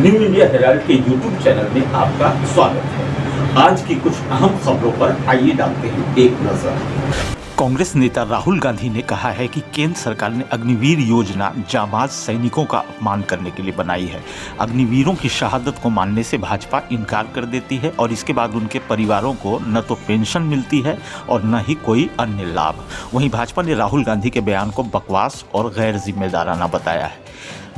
New India Herald के YouTube channel में आपका स्वागत है। आज की कुछ अहम खबरों पर आइए डालते हैं एक नजर। कांग्रेस नेता राहुल गांधी ने कहा है कि केंद्र सरकार ने अग्निवीर योजना जाबाज सैनिकों का अपमान करने के लिए बनाई है। अग्निवीरों की शहादत को मानने से भाजपा इनकार कर देती है और इसके बाद उनके परिवारों को न तो पेंशन मिलती है और न ही कोई अन्य लाभ। वहीं भाजपा ने राहुल गांधी के बयान को बकवास और गैर जिम्मेदाराना बताया है।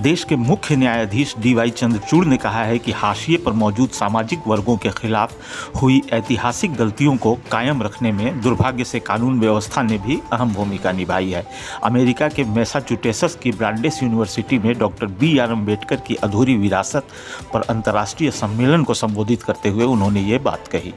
देश के मुख्य न्यायाधीश DY चंद्रचूड़ ने कहा है कि हाशिए पर मौजूद सामाजिक वर्गों के खिलाफ हुई ऐतिहासिक गलतियों को कायम रखने में दुर्भाग्य से कानून व्यवस्था ने भी अहम भूमिका निभाई है। अमेरिका के मैसाचुसेट्स की ब्रांडेस यूनिवर्सिटी में डॉक्टर BR अम्बेडकर की अधूरी विरासत पर अंतर्राष्ट्रीय सम्मेलन को संबोधित करते हुए उन्होंने ये बात कही।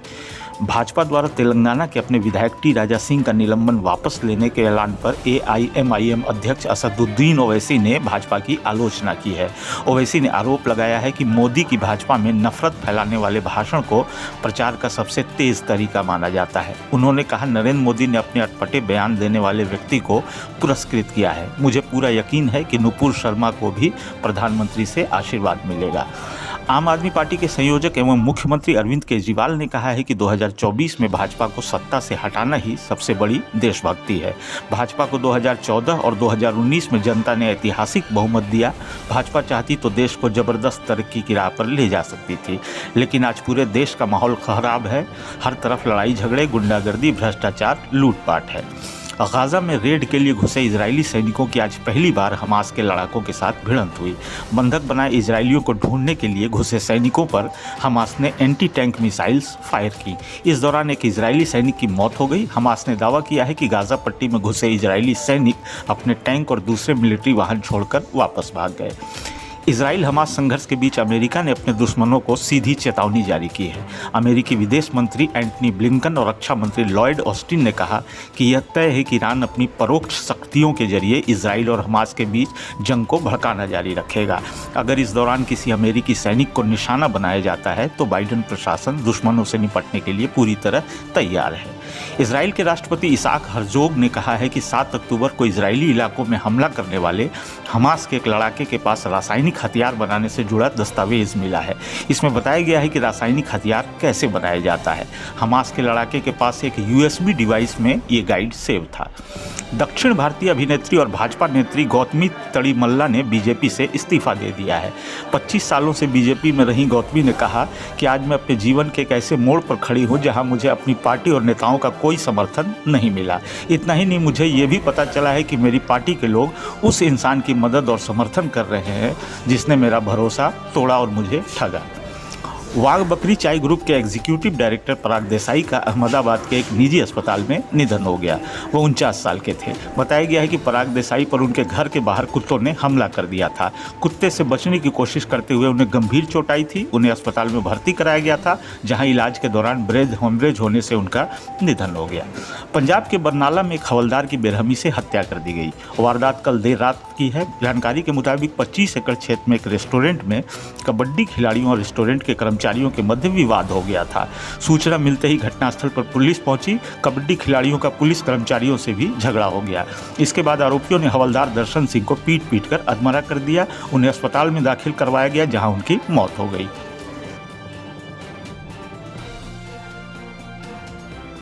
भाजपा द्वारा तेलंगाना के अपने विधायक T राजा सिंह का निलंबन वापस लेने के ऐलान पर AIMIM अध्यक्ष असदुद्दीन ओवैसी ने भाजपा की आलोचना की है। ओवैसी ने आरोप लगाया है कि मोदी की भाजपा में नफरत फैलाने वाले भाषण को प्रचार का सबसे तेज तरीका माना जाता है। उन्होंने कहा, नरेंद्र मोदी ने अपने अटपटे बयान देने वाले व्यक्ति को पुरस्कृत किया है। मुझे पूरा यकीन है कि नुपुर शर्मा को भी प्रधानमंत्री से आशीर्वाद मिलेगा। आम आदमी पार्टी के संयोजक एवं मुख्यमंत्री अरविंद केजरीवाल ने कहा है कि 2024 में भाजपा को सत्ता से हटाना ही सबसे बड़ी देशभक्ति है। भाजपा को 2014 और 2019 में जनता ने ऐतिहासिक बहुमत दिया। भाजपा चाहती तो देश को जबरदस्त तरक्की की राह पर ले जा सकती थी, लेकिन आज पूरे देश का माहौल खराब है। हर तरफ लड़ाई झगड़े, गुंडागर्दी, भ्रष्टाचार, लूटपाट है। गाजा में रेड के लिए घुसे इजरायली सैनिकों की आज पहली बार हमास के लड़ाकों के साथ भिड़ंत हुई। बंधक बनाए इजरायलियों को ढूंढने के लिए घुसे सैनिकों पर हमास ने एंटी टैंक मिसाइल्स फायर की। इस दौरान एक इजरायली सैनिक की मौत हो गई। हमास ने दावा किया है कि गाजा पट्टी में घुसे इजरायली सैनिक अपने टैंक और दूसरे मिलिट्री वाहन छोड़कर वापस भाग गए। इजराइल हमास संघर्ष के बीच अमेरिका ने अपने दुश्मनों को सीधी चेतावनी जारी की है। अमेरिकी विदेश मंत्री एंटनी ब्लिंकन और रक्षा मंत्री लॉयड ऑस्टिन ने कहा कि यह तय है कि ईरान अपनी परोक्ष शक्तियों के जरिए इजराइल और हमास के बीच जंग को भड़काना जारी रखेगा। अगर इस दौरान किसी अमेरिकी सैनिक को निशाना बनाया जाता है तो बाइडेन प्रशासन दुश्मनों से निपटने के लिए पूरी तरह तैयार है। इजराइल के राष्ट्रपति इसाक हर्जोग ने कहा है कि 7 अक्टूबर को इजरायली इलाकों में हमला करने वाले हमास के एक लड़ाके के पास रासायनिक हथियार बनाने से जुड़ा दस्तावेज मिला है। इसमें बताया गया है कि रासायनिक हथियार कैसे बनाया जाता है। हमास के लड़ाके के पास एक USB डिवाइस में ये गाइड सेव था। दक्षिण भारतीय अभिनेत्री और भाजपा नेत्री गौतमी तड़ीमल्ला ने बीजेपी से इस्तीफा दे दिया है। 25 सालों से बीजेपी में रही गौतमी ने कहा कि आज मैं अपने जीवन के एक ऐसे मोड़ पर खड़ी हूं जहां मुझे अपनी पार्टी और नेताओं का कोई समर्थन नहीं मिला। इतना ही नहीं, मुझे ये भी पता चला है कि मेरी पार्टी के लोग उस इंसान की मदद और समर्थन कर रहे हैं जिसने मेरा भरोसा तोड़ा और मुझे ठगा। वाघ बकरी चाय ग्रुप के एग्जीक्यूटिव डायरेक्टर पराग देसाई का अहमदाबाद के एक निजी अस्पताल में निधन हो गया। वो 49 साल के थे। बताया गया है कि पराग देसाई पर उनके घर के बाहर कुत्तों ने हमला कर दिया था। कुत्ते से बचने की कोशिश करते हुए उन्हें गंभीर चोट आई थी। उन्हें अस्पताल में भर्ती कराया गया था, जहां इलाज के दौरान ब्रेन हेमरेज होने से उनका निधन हो गया। पंजाब के बरनाला में एक हवलदार की बेरहमी से हत्या कर दी गई। वारदात कल देर रात की है। जानकारी के मुताबिक 25 एकड़ क्षेत्र में एक रेस्टोरेंट में कबड्डी खिलाड़ियों और रेस्टोरेंट के कर्मचारियों के मध्य विवाद हो गया था। सूचना मिलते ही घटनास्थल पर पुलिस पहुंची। कबड्डी खिलाड़ियों का पुलिस कर्मचारियों से भी झगड़ा हो गया। इसके बाद आरोपियों ने हवलदार दर्शन सिंह को पीट कर अधमरा कर दिया। उन्हें अस्पताल में दाखिल करवाया गया, जहां उनकी मौत हो गई।